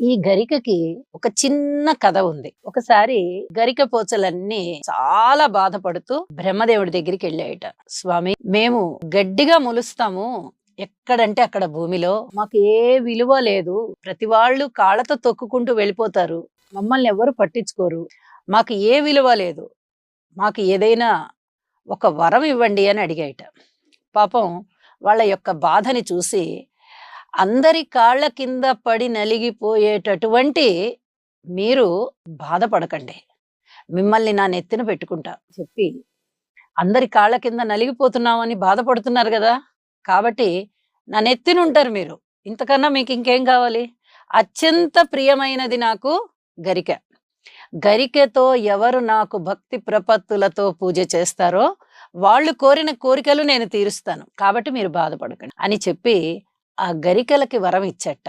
ఈ గరికకి ఒక చిన్న కథ ఉంది. ఒకసారి గరిక పోచలన్నీ చాలా బాధపడుతూ బ్రహ్మదేవుడి దగ్గరికి వెళ్ళాయట. స్వామి, మేము గట్టిగా మొలుస్తాము ఎక్కడంటే అక్కడ భూమిలో. మాకు ఏ విలువ లేదు. ప్రతి వాళ్ళు కాళ్ళతో తొక్కుకుంటూ వెళ్ళిపోతారు. మమ్మల్ని ఎవరు పట్టించుకోరు. మాకు ఏ విలువ లేదు. మాకు ఏదైనా ఒక వరం ఇవ్వండి అని అడిగాయట. పాపం వాళ్ళ యొక్క బాధని చూసి అందరి కాళ్ళ కింద పడి నలిగిపోయేటటువంటి మీరు బాధపడకండి. మిమ్మల్ని నా నెత్తిన పెట్టుకుంటా చెప్పి, అందరి కాళ్ళ కింద నలిగిపోతున్నామని బాధపడుతున్నారు గదా! కాబట్టి నా నెత్తినుంటారు మీరు. ఇంతకన్నా మీకు ఇంకేం కావాలి? అత్యంత ప్రియమైనది నాకు గరిక. గరికెతో ఎవరు నాకు భక్తి ప్రపత్తులతో పూజ చేస్తారో వాళ్ళు కోరిన కోరికలు నేను తీరుస్తాను. కాబట్టి మీరు బాధపడకండి అని చెప్పి ఆ గరికలకి వరం ఇచ్చట.